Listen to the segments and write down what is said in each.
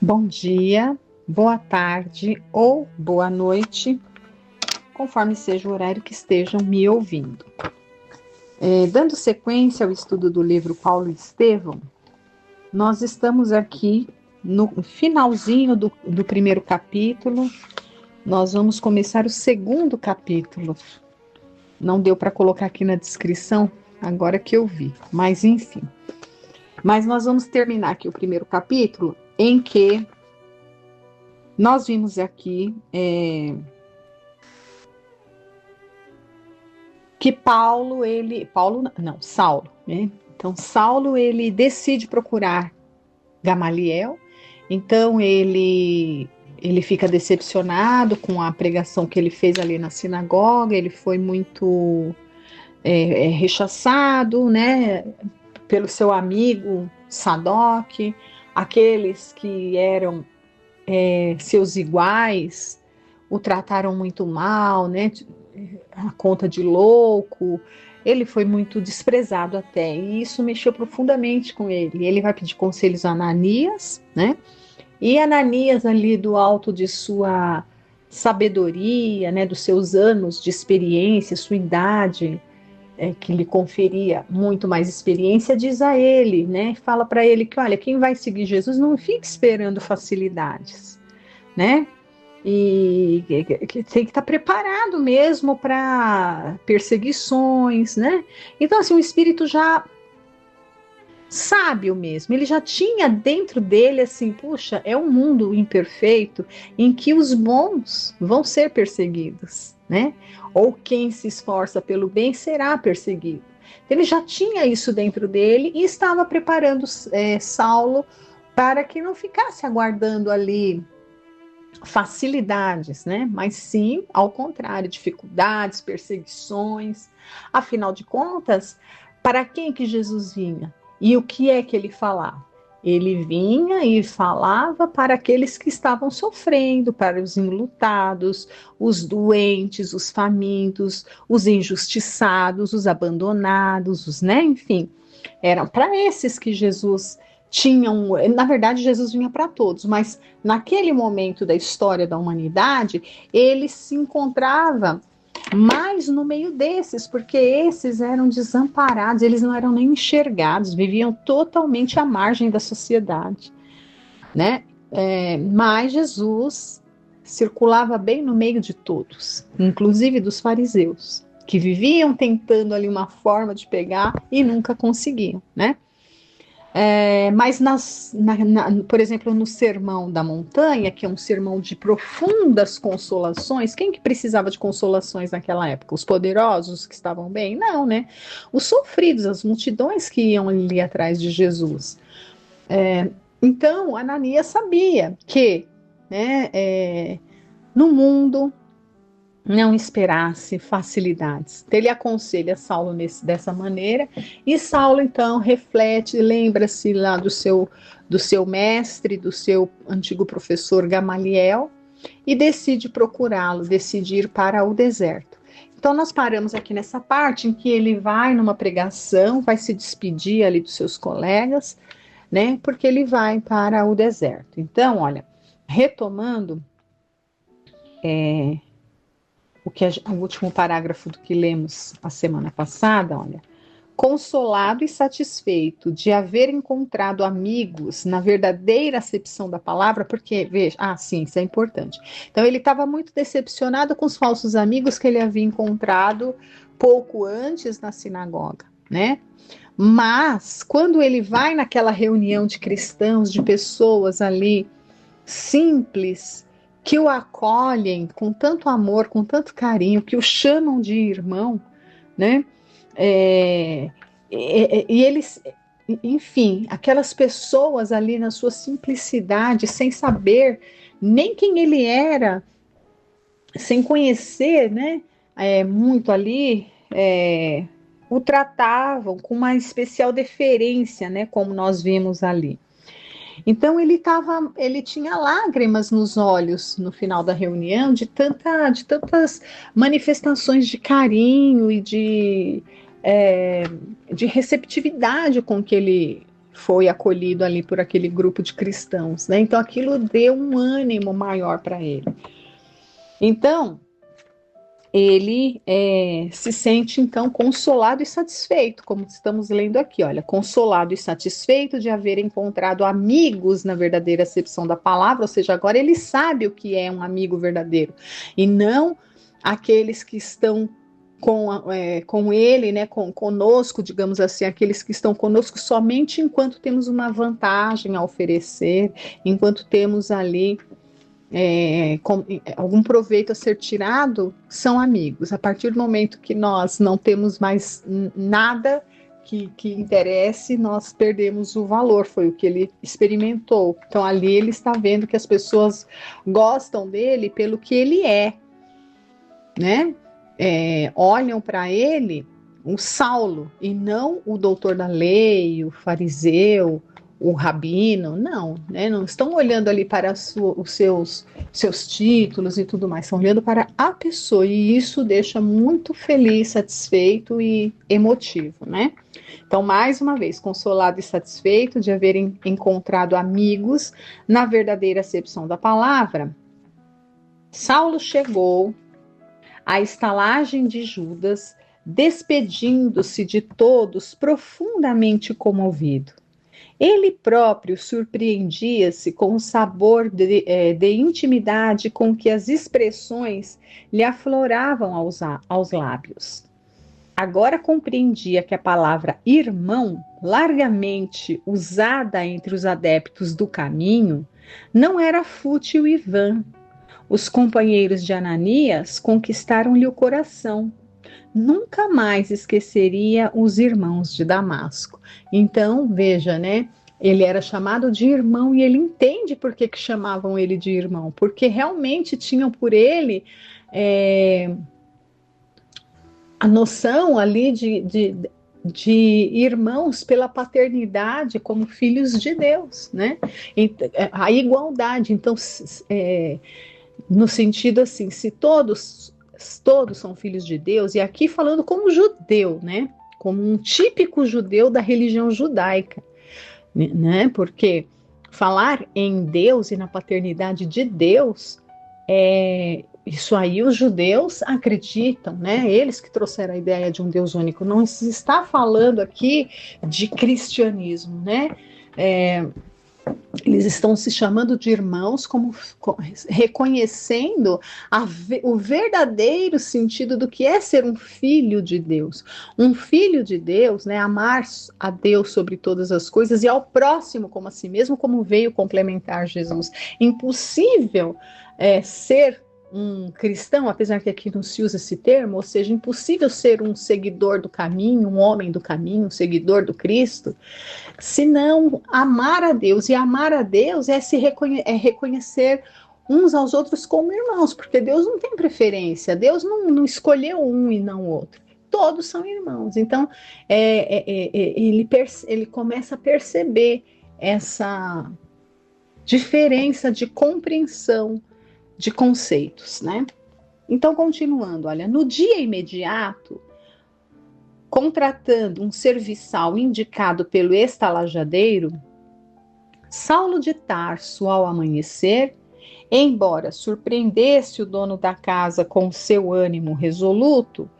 Bom dia, boa tarde ou boa noite, conforme seja o horário que estejam me ouvindo. Dando sequência ao estudo do livro Paulo e Estevão, nós estamos aqui no finalzinho do primeiro capítulo. Nós vamos começar o segundo capítulo. Não deu para colocar aqui na descrição, agora que eu vi, mas enfim. Mas nós vamos terminar aqui o primeiro capítulo, em que nós vimos aqui que Saulo, né? Então Saulo ele decide procurar Gamaliel. Então ele fica decepcionado com a pregação que ele fez ali na sinagoga. Ele foi muito rechaçado, né? Pelo seu amigo Sadoc, aqueles que eram seus iguais o trataram muito mal, né? A conta de louco. Ele foi muito desprezado até, e isso mexeu profundamente com ele. Ele vai pedir conselhos a Ananias, né? E Ananias, ali do alto de sua sabedoria, né, dos seus anos de experiência, sua idade, que lhe conferia muito mais experiência, diz a ele, né? Fala para ele que, olha, quem vai seguir Jesus não fica esperando facilidades, né? E que tem que estar preparado mesmo para perseguições, né? Então, assim, o espírito já sábio mesmo, ele já tinha dentro dele assim, puxa, é um mundo imperfeito em que os bons vão ser perseguidos, né? Ou quem se esforça pelo bem será perseguido. Ele já tinha isso dentro dele e estava preparando Saulo para que não ficasse aguardando ali facilidades, né? Mas sim, ao contrário, dificuldades, perseguições. Afinal de contas, para quem que Jesus vinha? E o que é que ele falava? Ele vinha e falava para aqueles que estavam sofrendo, para os enlutados, os doentes, os famintos, os injustiçados, os abandonados, né? Enfim, eram para esses que Jesus tinham, na verdade, Jesus vinha para todos, mas naquele momento da história da humanidade, ele se encontrava mais no meio desses, porque esses eram desamparados, eles não eram nem enxergados, viviam totalmente à margem da sociedade, né? Mas Jesus circulava bem no meio de todos, inclusive dos fariseus, que viviam tentando ali uma forma de pegar e nunca conseguiam, né? Mas, por exemplo, no Sermão da Montanha, que é um sermão de profundas consolações, quem que precisava de consolações naquela época? Os poderosos que estavam bem? Não, né? Os sofridos, as multidões que iam ali atrás de Jesus. Então, Ananias sabia que, né, no mundo não esperasse facilidades. Ele aconselha Saulo dessa maneira, e Saulo então reflete, lembra-se lá do seu mestre, do seu antigo professor Gamaliel, e decide procurá-lo, decide ir para o deserto. Então nós paramos aqui nessa parte em que ele vai numa pregação, vai se despedir ali dos seus colegas, né, porque ele vai para o deserto. Então, olha, retomando, o último parágrafo do que lemos a semana passada, olha. Consolado e satisfeito de haver encontrado amigos na verdadeira acepção da palavra, porque, veja, sim, isso é importante. Então, ele estava muito decepcionado com os falsos amigos que ele havia encontrado pouco antes na sinagoga, né? Mas, quando ele vai naquela reunião de cristãos, de pessoas ali simples, que o acolhem com tanto amor, com tanto carinho, que o chamam de irmão, né? E eles, enfim, aquelas pessoas ali na sua simplicidade, sem saber nem quem ele era, sem conhecer, né? Muito ali, o tratavam com uma especial deferência, né? Como nós vimos ali. Então ele tinha lágrimas nos olhos no final da reunião de tantas manifestações de carinho e de receptividade com que ele foi acolhido ali por aquele grupo de cristãos, né? Então aquilo deu um ânimo maior para ele. Então ele se sente então consolado e satisfeito, como estamos lendo aqui, olha, consolado e satisfeito de haver encontrado amigos na verdadeira acepção da palavra, ou seja, agora ele sabe o que é um amigo verdadeiro, e não aqueles que estão com ele, né, conosco, digamos assim, aqueles que estão conosco somente enquanto temos uma vantagem a oferecer, enquanto temos ali algum proveito a ser tirado, são amigos. A partir do momento que nós não temos mais nada que interesse, nós perdemos o valor, foi o que ele experimentou. Então ali ele está vendo que as pessoas gostam dele pelo que ele é, né? Olham para ele o Saulo e não o doutor da lei, o fariseu, o rabino, não, né? Não estão olhando ali para os seus títulos e tudo mais, estão olhando para a pessoa, e isso deixa muito feliz, satisfeito e emotivo, né? Então, mais uma vez, consolado e satisfeito de haverem encontrado amigos na verdadeira acepção da palavra, Saulo chegou à estalagem de Judas, despedindo-se de todos profundamente comovido. Ele próprio surpreendia-se com o sabor de intimidade com que as expressões lhe afloravam aos lábios. Agora compreendia que a palavra irmão, largamente usada entre os adeptos do caminho, não era fútil e vã. Os companheiros de Ananias conquistaram-lhe o coração. Nunca mais esqueceria os irmãos de Damasco. Então, veja, né? Ele era chamado de irmão e ele entende por que chamavam ele de irmão, porque realmente tinham por ele a noção ali de irmãos pela paternidade como filhos de Deus, né? A igualdade. Então, no sentido assim, se todos são filhos de Deus, e aqui falando como judeu, né? Como um típico judeu da religião judaica, né? Porque falar em Deus e na paternidade de Deus, isso aí os judeus acreditam, né? Eles que trouxeram a ideia de um Deus único. Não se está falando aqui de cristianismo, né? Eles estão se chamando de irmãos, reconhecendo o verdadeiro sentido do que é ser um filho de Deus. Um filho de Deus, né, amar a Deus sobre todas as coisas e ao próximo como a si mesmo, como veio complementar Jesus. Impossível ser um cristão, apesar que aqui não se usa esse termo, ou seja, impossível ser um seguidor do caminho, um homem do caminho, um seguidor do Cristo, se não amar a Deus. E amar a Deus é reconhecer uns aos outros como irmãos, porque Deus não tem preferência, Deus não escolheu um e não outro. Todos são irmãos. Então, ele começa a perceber essa diferença de compreensão de conceitos, né? Então, continuando, olha, no dia imediato, contratando um serviçal indicado pelo estalajadeiro, Saulo de Tarso, ao amanhecer, embora surpreendesse o dono da casa com seu ânimo resoluto,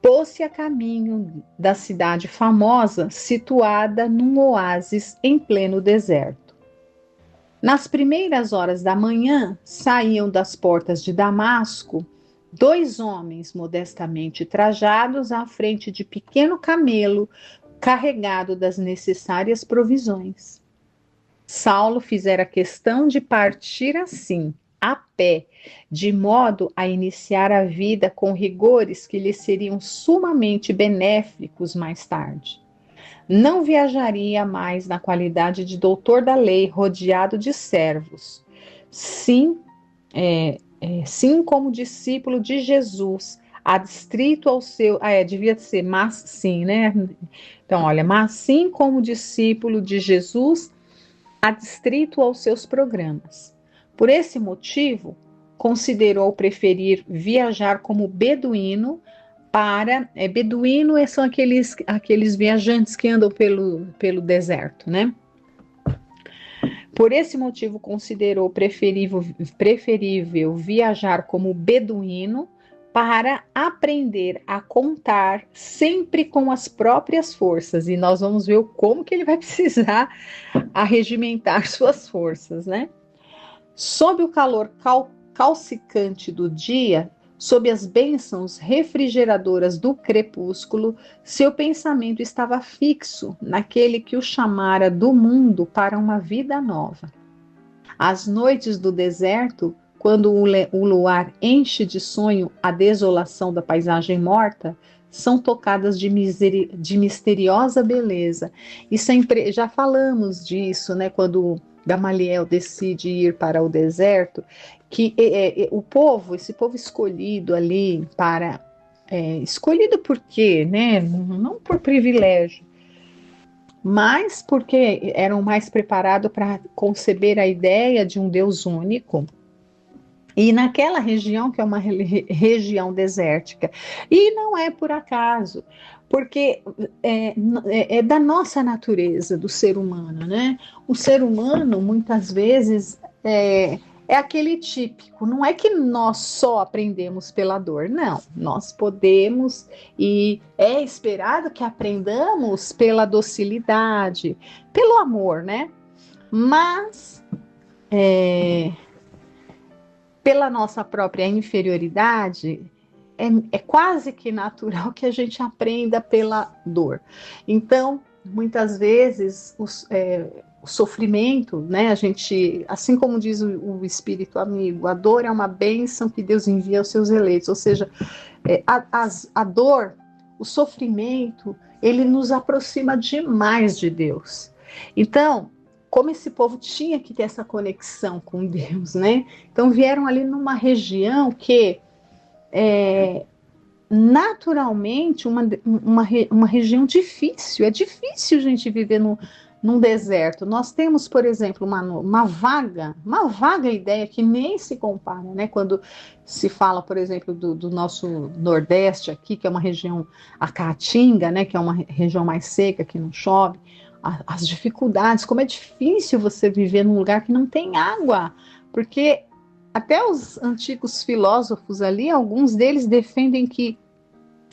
pôs-se a caminho da cidade famosa, situada num oásis em pleno deserto. Nas primeiras horas da manhã, saíam das portas de Damasco 2 homens modestamente trajados à frente de pequeno camelo carregado das necessárias provisões. Saulo fizera questão de partir assim, a pé, de modo a iniciar a vida com rigores que lhe seriam sumamente benéficos mais tarde. Não viajaria mais na qualidade de doutor da lei, rodeado de servos. Sim, sim como discípulo de Jesus, adstrito ao seu... devia ser, mas sim, né? Então, olha, mas sim como discípulo de Jesus, adstrito aos seus programas. Por esse motivo, considerou preferir viajar como beduíno beduíno são aqueles viajantes que andam pelo deserto, né? Por esse motivo, considerou preferível viajar como beduíno para aprender a contar sempre com as próprias forças. E nós vamos ver como que ele vai precisar arregimentar suas forças, né? Sob o calor calcicante do dia, sob as bênçãos refrigeradoras do crepúsculo, seu pensamento estava fixo naquele que o chamara do mundo para uma vida nova. As noites do deserto, quando o luar enche de sonho a desolação da paisagem morta, são tocadas de misteriosa beleza. E sempre, já falamos disso, né? Quando Gamaliel decide ir para o deserto, que o povo, esse povo escolhido ali para escolhido por quê, né? Não por privilégio, mas porque eram mais preparados para conceber a ideia de um Deus único. E naquela região, que é uma região desértica, e não é por acaso, porque é da nossa natureza, do ser humano, né? O ser humano, muitas vezes, é aquele típico, não é que nós só aprendemos pela dor, não, nós podemos e é esperado que aprendamos pela docilidade, pelo amor, né? Mas pela nossa própria inferioridade, é quase que natural que a gente aprenda pela dor. Então, muitas vezes, o sofrimento, né? A gente, assim como diz o Espírito amigo, a dor é uma bênção que Deus envia aos seus eleitos. Ou seja, a dor, o sofrimento, ele nos aproxima demais de Deus. Então, como esse povo tinha que ter essa conexão com Deus, né? Então vieram ali numa região que naturalmente uma região difícil. É difícil a gente viver num deserto. Nós temos, por exemplo, uma vaga ideia que nem se compara, né? Quando se fala, por exemplo, do nosso Nordeste aqui, que é uma região, a Caatinga, né? Que é uma região mais seca, que não chove. As dificuldades, como é difícil você viver num lugar que não tem água, porque até os antigos filósofos ali, alguns deles defendem que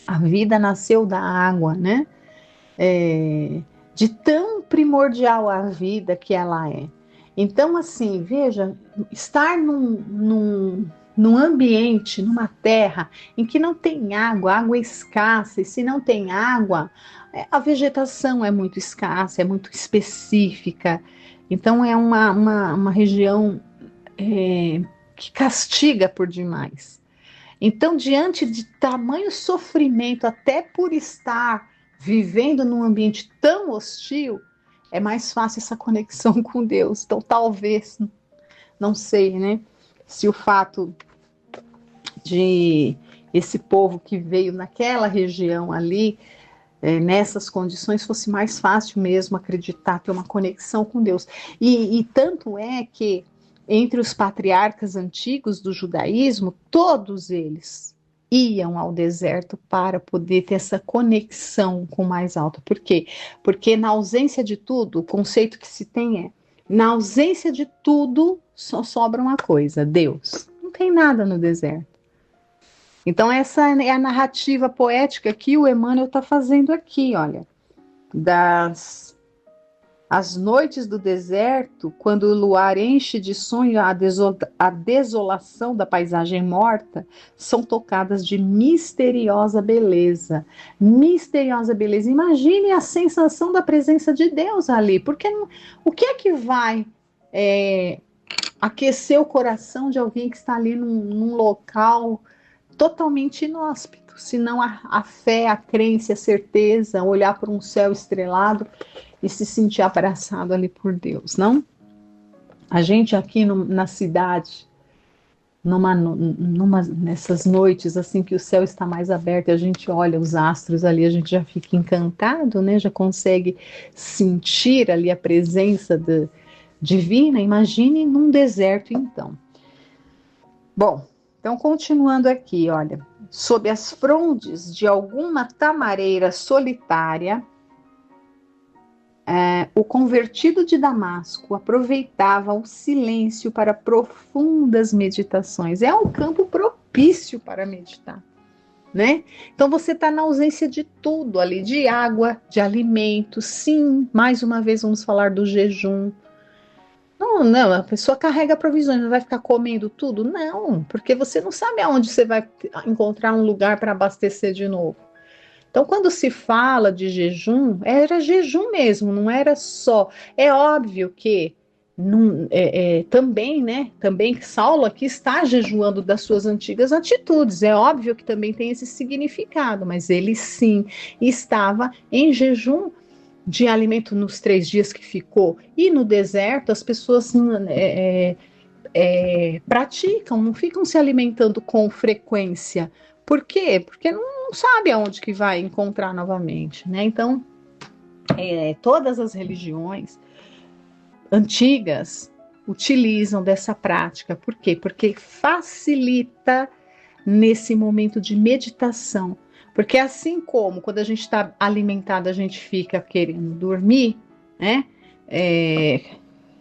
a vida nasceu da água, né? De tão primordial a vida que ela é. Então, assim, veja, estar num ambiente, numa terra em que não tem água é escassa, e se não tem água, a vegetação é muito escassa, é muito específica. Então, é uma região que castiga por demais. Então, diante de tamanho sofrimento, até por estar vivendo num ambiente tão hostil, é mais fácil essa conexão com Deus. Então, talvez, não sei, né? Se o fato de esse povo que veio naquela região ali, nessas condições, fosse mais fácil mesmo acreditar, ter uma conexão com Deus. E tanto é que entre os patriarcas antigos do judaísmo, todos eles iam ao deserto para poder ter essa conexão com o mais alto. Por quê? Porque na ausência de tudo, o conceito que se tem na ausência de tudo, só sobra uma coisa, Deus. Não tem nada no deserto. Então essa é a narrativa poética que o Emmanuel está fazendo aqui, olha. As noites do deserto, quando o luar enche de sonho a desolação da paisagem morta, são tocadas de misteriosa beleza. Misteriosa beleza. Imagine a sensação da presença de Deus ali. Porque o que é que vai aquecer o coração de alguém que está ali num local totalmente inóspito? Senão a fé, a crença, a certeza, olhar para um céu estrelado e se sentir abraçado ali por Deus, não? A gente aqui na cidade, nessas noites assim que o céu está mais aberto, a gente olha os astros ali, a gente já fica encantado, né? Já consegue sentir ali a presença divina. Imagine num deserto, então. Bom, então continuando aqui, olha, sob as frondes de alguma tamareira solitária, O convertido de Damasco aproveitava o silêncio para profundas meditações. É um campo propício para meditar, né? Então você está na ausência de tudo ali, de água, de alimento. Sim, mais uma vez vamos falar do jejum. Não, a pessoa carrega provisões, não vai ficar comendo tudo? Não, porque você não sabe aonde você vai encontrar um lugar para abastecer de novo. Então, quando se fala de jejum, era jejum mesmo, não era só. É óbvio que também, né? Também Saulo aqui está jejuando das suas antigas atitudes. É óbvio que também tem esse significado, mas ele sim estava em jejum de alimento nos 3 dias que ficou. E no deserto as pessoas praticam, não ficam se alimentando com frequência. Por quê? Porque não sabe aonde que vai encontrar novamente, né? Então, todas as religiões antigas utilizam dessa prática. Por quê? Porque facilita nesse momento de meditação. Porque assim como quando a gente está alimentado, a gente fica querendo dormir, né?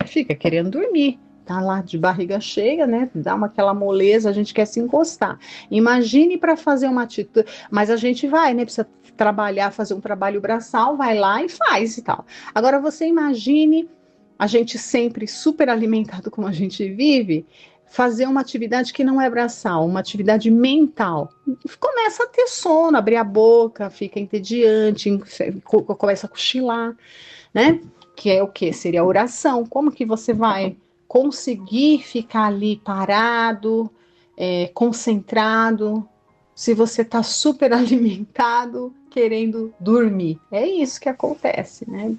Fica querendo dormir. Tá lá de barriga cheia, né? Dá aquela moleza, a gente quer se encostar. Imagine para fazer uma atitude, mas a gente vai, né? Precisa trabalhar, fazer um trabalho braçal, vai lá e faz e tal. Agora você imagine a gente sempre super alimentado como a gente vive, fazer uma atividade que não é braçal, uma atividade mental. Começa a ter sono, abrir a boca, fica entediante, começa a cochilar, né? Que é o que? Seria a oração. Como que você vai conseguir ficar ali parado, concentrado, se você está super alimentado, querendo dormir? É isso que acontece, né?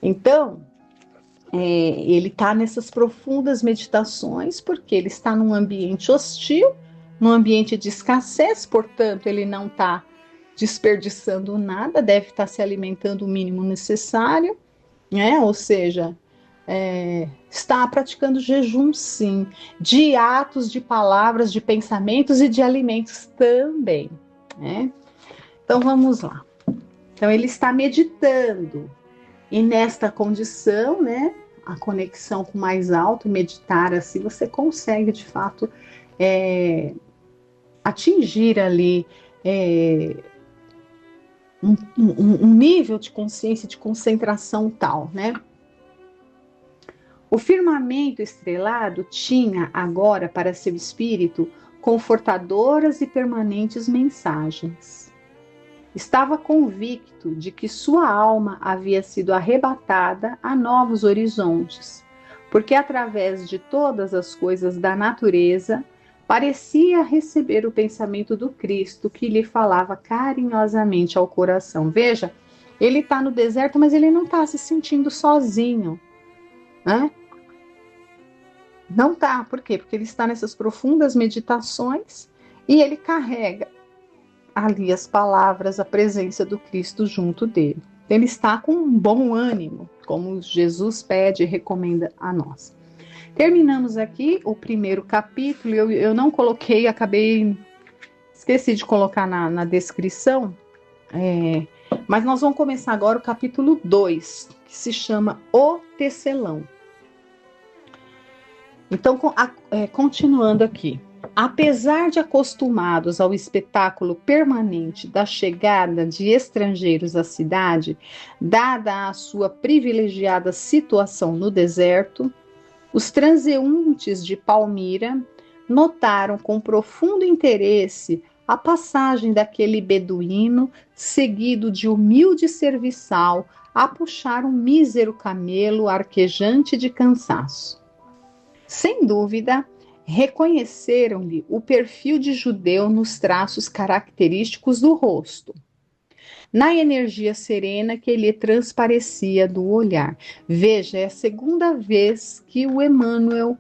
Então, ele está nessas profundas meditações, porque ele está num ambiente hostil, num ambiente de escassez, portanto, ele não está desperdiçando nada, deve estar se alimentando o mínimo necessário, né? Ou seja, está praticando jejum, sim, de atos, de palavras, de pensamentos e de alimentos também, né? Então vamos lá. Então ele está meditando. E nesta condição, né, a conexão com o mais alto, meditar assim, você consegue de fato atingir ali um nível de consciência, de concentração tal, né? O firmamento estrelado tinha agora para seu espírito confortadoras e permanentes mensagens. Estava convicto de que sua alma havia sido arrebatada a novos horizontes, porque através de todas as coisas da natureza parecia receber o pensamento do Cristo que lhe falava carinhosamente ao coração. Veja, ele está no deserto, mas ele não está se sentindo sozinho, né? Não está, por quê? Porque ele está nessas profundas meditações e ele carrega ali as palavras, a presença do Cristo junto dele. Ele está com um bom ânimo, como Jesus pede e recomenda a nós. Terminamos aqui o primeiro capítulo. Eu não coloquei, esqueci de colocar na descrição, mas nós vamos começar agora o capítulo 2, que se chama O Tecelão. Então, continuando aqui. Apesar de acostumados ao espetáculo permanente da chegada de estrangeiros à cidade, dada a sua privilegiada situação no deserto, os transeuntes de Palmira notaram com profundo interesse a passagem daquele beduíno seguido de humilde serviçal a puxar um mísero camelo arquejante de cansaço. Sem dúvida, reconheceram-lhe o perfil de judeu nos traços característicos do rosto, na energia serena que lhe transparecia do olhar. Veja, é a segunda vez que o Emmanuel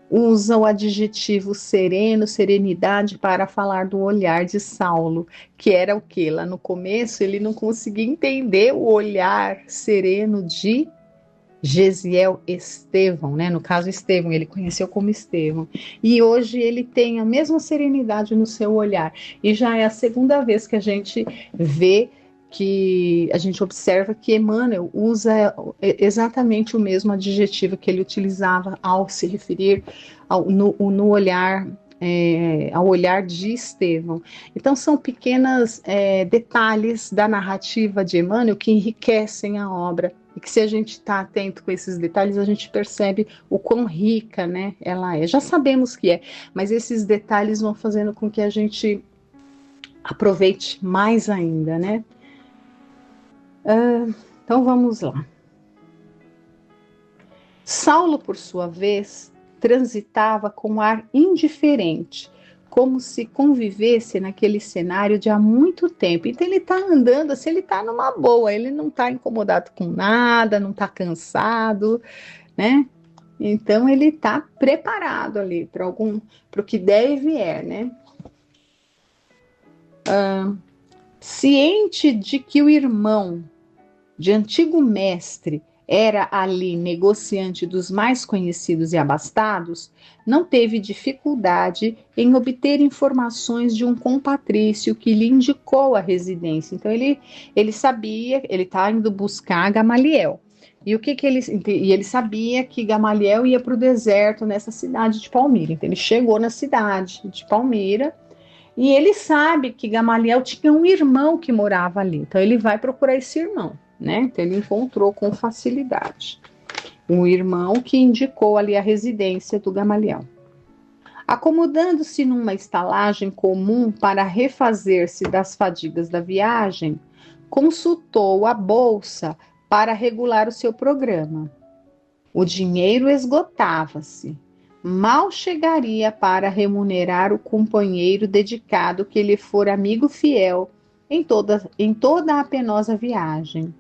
usa o adjetivo sereno, serenidade, para falar do olhar de Saulo, que era o quê? Lá no começo ele não conseguia entender o olhar sereno de Gesiel Estevão, né? No caso Estevão, ele conheceu como Estevão. E hoje ele tem a mesma serenidade no seu olhar. E já é a segunda vez que a gente vê que a gente observa que Emmanuel usa exatamente o mesmo adjetivo que ele utilizava ao se referir no olhar, ao olhar de Estevão. Então são pequenos detalhes da narrativa de Emmanuel que enriquecem a obra, e que se a gente está atento com esses detalhes, a gente percebe o quão rica, né, ela é. Já sabemos que é, mas esses detalhes vão fazendo com que a gente aproveite mais ainda, né? Então vamos lá. Saulo, por sua vez, transitava com ar indiferente, como se convivesse naquele cenário de há muito tempo. Então ele está andando assim, ele está numa boa, ele não está incomodado com nada, não está cansado, né? Então ele está preparado ali para o que der e vier, né? Ciente de que o irmão de antigo mestre era ali negociante dos mais conhecidos e abastados, não teve dificuldade em obter informações de um compatrício que lhe indicou a residência. Então ele sabia, ele está indo buscar Gamaliel. E ele sabia que Gamaliel ia para o deserto nessa cidade de Palmira. Então ele chegou na cidade de Palmira e ele sabe que Gamaliel tinha um irmão que morava ali. Então ele vai procurar esse irmão, né? Então ele encontrou com facilidade um irmão que indicou ali a residência do Gamaliel. Acomodando-se numa estalagem comum para refazer-se das fadigas da viagem, consultou a bolsa para regular o seu programa. O dinheiro esgotava-se. Mal chegaria para remunerar o companheiro dedicado que lhe fora amigo fiel em toda a penosa viagem.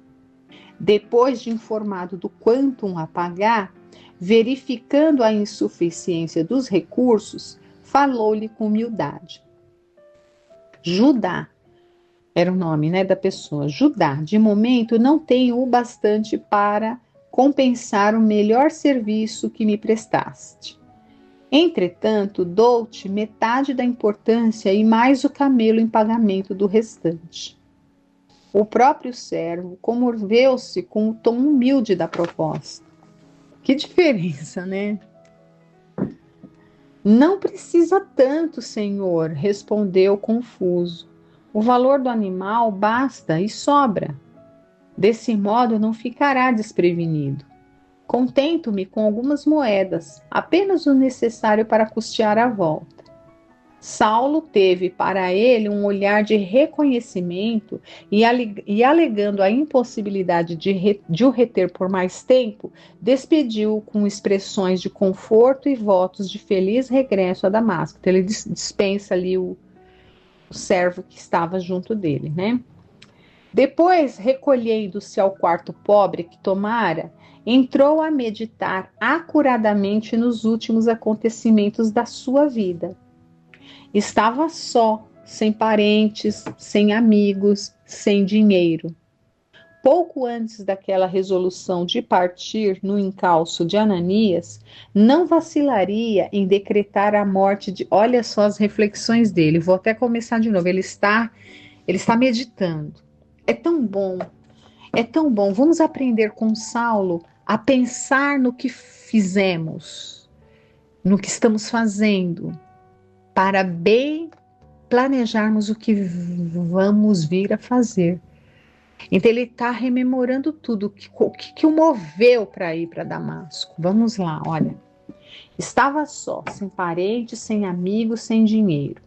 Depois de informado do quantum a pagar, verificando a insuficiência dos recursos, falou-lhe com humildade. Judá era o nome, né, da pessoa. Judá, de momento não tenho o bastante para compensar o melhor serviço que me prestaste. Entretanto, dou-te metade da importância e mais o camelo em pagamento do restante. O próprio servo comoveu-se com o tom humilde da proposta. Que diferença, né? Não precisa tanto, senhor, respondeu confuso. O valor do animal basta e sobra. Desse modo não ficará desprevenido. Contento-me com algumas moedas, apenas o necessário para custear a volta. Saulo teve para ele um olhar de reconhecimento e alegando a impossibilidade de o reter por mais tempo, despediu-o com expressões de conforto e votos de feliz regresso a Damasco. Então ele dispensa ali o servo que estava junto dele, né? Depois, recolhendo-se ao quarto pobre que tomara, entrou a meditar acuradamente nos últimos acontecimentos da sua vida. Estava só, sem parentes, sem amigos, sem dinheiro. Pouco antes daquela resolução de partir no encalço de Ananias, não vacilaria em decretar a morte de... Olha só as reflexões dele, vou até começar de novo. Ele está meditando. É tão bom, é tão bom. Vamos aprender com Saulo a pensar no que fizemos, no que estamos fazendo, para bem planejarmos o que vamos vir a fazer. Então ele está rememorando tudo, o que o moveu para ir para Damasco. Vamos lá, olha. Estava só, sem parentes, sem amigos, sem dinheiro.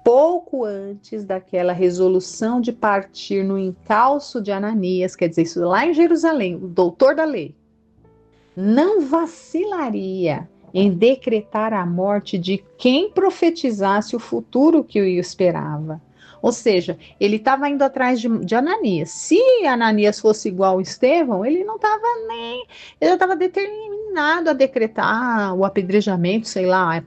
Pouco antes daquela resolução de partir no encalço de Ananias, quer dizer, isso lá em Jerusalém, o doutor da lei, não vacilaria em decretar a morte de quem profetizasse o futuro que o esperava. Ou seja, ele estava indo atrás de Ananias. Se Ananias fosse igual a Estevão, ele não estava nem... Ele já estava determinado a decretar o apedrejamento, sei lá,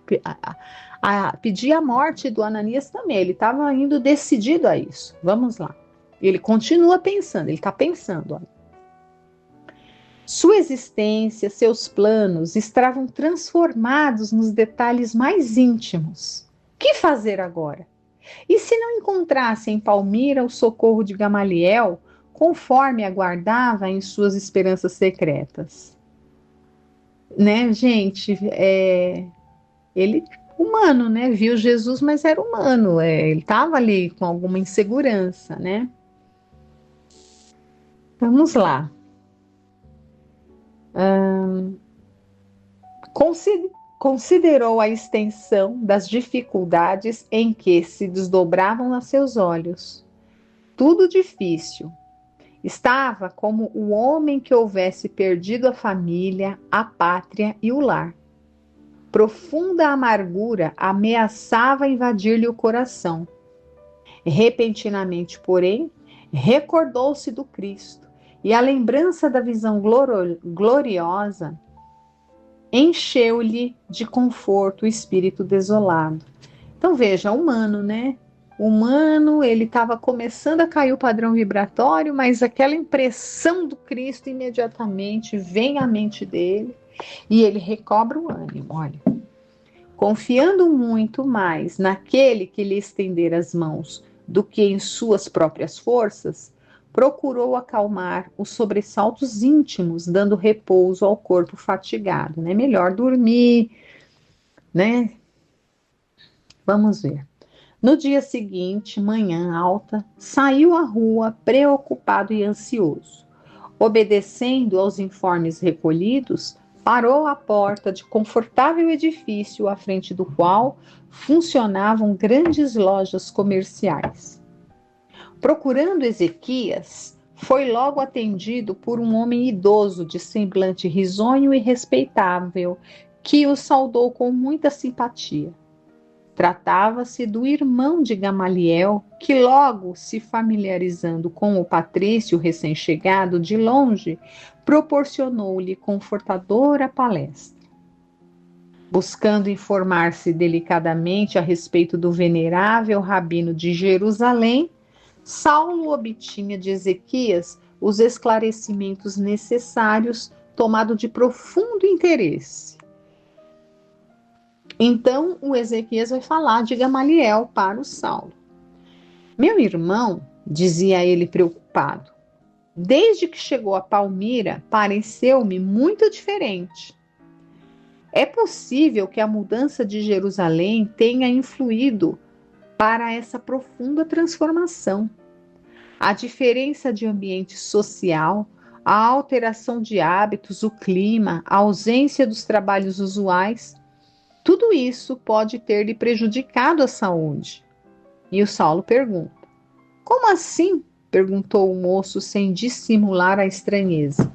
a pedir a morte do Ananias também. Ele estava indo decidido a isso. Vamos lá. Ele continua pensando, ele está pensando, olha. Sua existência, seus planos estavam transformados nos detalhes mais íntimos. Que fazer agora? E se não encontrasse em Palmira o socorro de Gamaliel, conforme aguardava em suas esperanças secretas? Né, gente, ele humano, né? Viu Jesus, mas era humano. Ele estava ali com alguma insegurança, né? Vamos lá. Considerou a extensão das dificuldades em que se desdobravam a seus olhos. Tudo difícil. Estava como o homem que houvesse perdido a família, a pátria e o lar. Profunda amargura ameaçava invadir-lhe o coração. Repentinamente, porém, recordou-se do Cristo e a lembrança da visão gloriosa encheu-lhe de conforto o espírito desolado. Então veja, humano, né? Humano, ele estava começando a cair o padrão vibratório, mas aquela impressão do Cristo imediatamente vem à mente dele e ele recobra o ânimo. Olha, confiando muito mais naquele que lhe estender as mãos do que em suas próprias forças, procurou acalmar os sobressaltos íntimos, dando repouso ao corpo fatigado. Né? Melhor dormir, né? Vamos ver. No dia seguinte, manhã alta, saiu à rua preocupado e ansioso. Obedecendo aos informes recolhidos, parou à porta de confortável edifício à frente do qual funcionavam grandes lojas comerciais. Procurando Ezequias, foi logo atendido por um homem idoso de semblante risonho e respeitável, que o saudou com muita simpatia. Tratava-se do irmão de Gamaliel, que logo se familiarizando com o patrício recém-chegado de longe, proporcionou-lhe confortadora palestra. Buscando informar-se delicadamente a respeito do venerável rabino de Jerusalém, Saulo obtinha de Ezequias os esclarecimentos necessários, tomado de profundo interesse. Então, o Ezequias vai falar de Gamaliel para o Saulo. Meu irmão, dizia ele preocupado, desde que chegou a Palmira, pareceu-me muito diferente. É possível que a mudança de Jerusalém tenha influído para essa profunda transformação. A diferença de ambiente social, a alteração de hábitos, o clima, a ausência dos trabalhos usuais, tudo isso pode ter lhe prejudicado a saúde. E o Saulo pergunta: como assim? Perguntou o moço sem dissimular a estranheza.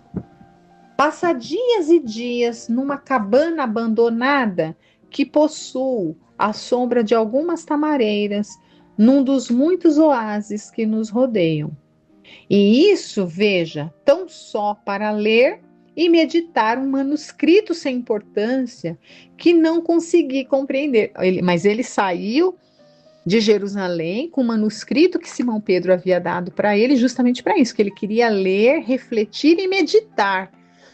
Passa dias e dias numa cabana abandonada que possuo à sombra de algumas tamareiras, num dos muitos oásis que nos rodeiam. E isso, veja, tão só para ler e meditar um manuscrito sem importância que não consegui compreender. Mas ele saiu de Jerusalém com um manuscrito que Simão Pedro havia dado para ele justamente para isso, que ele queria ler, refletir e meditar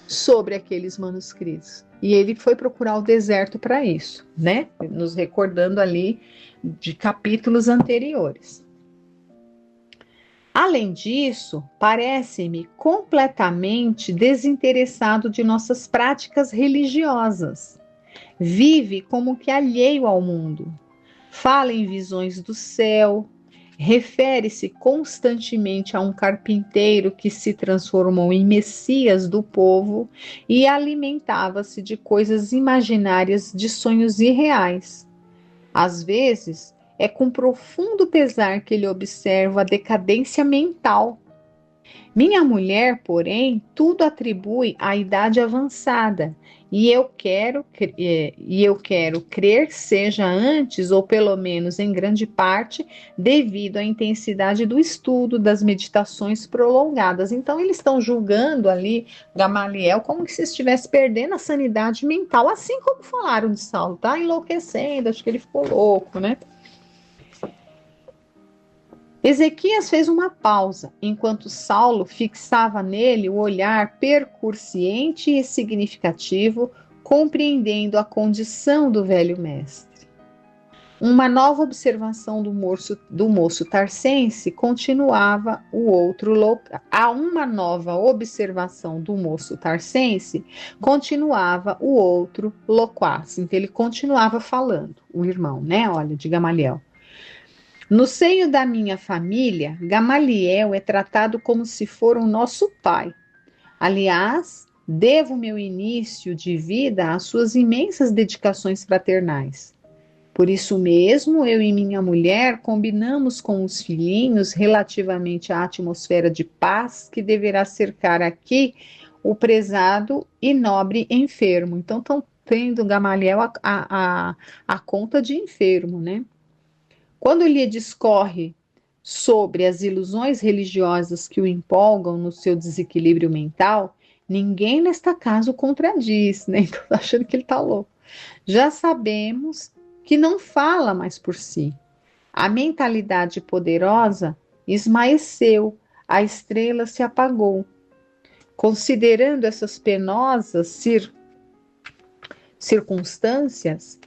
sobre aqueles manuscritos. E ele foi procurar o deserto para isso, né? Nos recordando ali de capítulos anteriores. Além disso, parece-me completamente desinteressado de nossas práticas religiosas. Vive como que alheio ao mundo. Fala em visões do céu, refere-se constantemente a um carpinteiro que se transformou em Messias do povo e alimentava-se de coisas imaginárias, de sonhos irreais. Às vezes, é com profundo pesar que ele observa a decadência mental. Minha mulher, porém, tudo atribui à idade avançada, e eu quero crer seja antes, ou pelo menos em grande parte, devido à intensidade do estudo, das meditações prolongadas. Então, eles estão julgando ali Gamaliel como se estivesse perdendo a sanidade mental, assim como falaram de Saulo, tá enlouquecendo, acho que ele ficou louco, né? Ezequias fez uma pausa, enquanto Saulo fixava nele o olhar percursiente e significativo, compreendendo a condição do velho mestre. Uma nova observação do moço tarcense continuava o outro a uma nova observação do moço tarcense continuava o outro loquaz. Então ele continuava falando, o irmão, né? Olha, de Gamaliel. No seio da minha família, Gamaliel é tratado como se for o nosso pai. Aliás, devo meu início de vida às suas imensas dedicações fraternais. Por isso mesmo, eu e minha mulher combinamos com os filhinhos relativamente à atmosfera de paz que deverá cercar aqui o prezado e nobre enfermo. Então, estão tendo Gamaliel a conta de enfermo, né? Quando lhe discorre sobre as ilusões religiosas que o empolgam no seu desequilíbrio mental, ninguém nesta casa o contradiz, né? Então, achando que ele está louco. Já sabemos que não fala mais por si. A mentalidade poderosa esmaeceu, a estrela se apagou. Considerando essas penosas circunstâncias,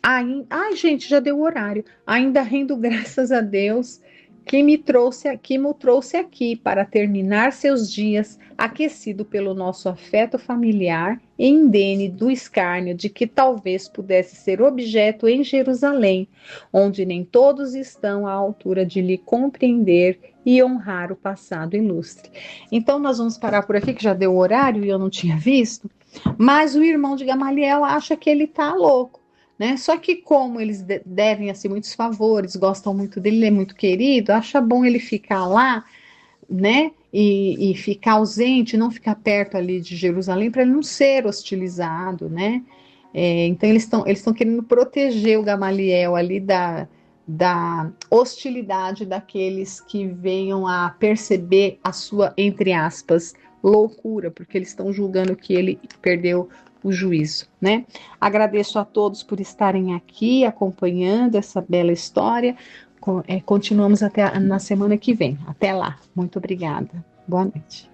ai, gente, já deu o horário. Ainda rendo graças a Deus que me trouxe aqui para terminar seus dias aquecido pelo nosso afeto familiar e indene do escárnio de que talvez pudesse ser objeto em Jerusalém, onde nem todos estão à altura de lhe compreender e honrar o passado ilustre. Então nós vamos parar por aqui, que já deu o horário e eu não tinha visto, mas o irmão de Gamaliel acha que ele está louco. Né? Só que como eles devem assim muitos favores, gostam muito dele, ele é muito querido, acha bom ele ficar lá, né? E ficar ausente, não ficar perto ali de Jerusalém para ele não ser hostilizado, né? Então eles estão querendo proteger o Gamaliel ali da hostilidade daqueles que venham a perceber a sua, entre aspas, loucura, porque eles estão julgando que ele perdeu o juízo, né? Agradeço a todos por estarem aqui acompanhando essa bela história. Continuamos até na semana que vem. Até lá. Muito obrigada. Boa noite.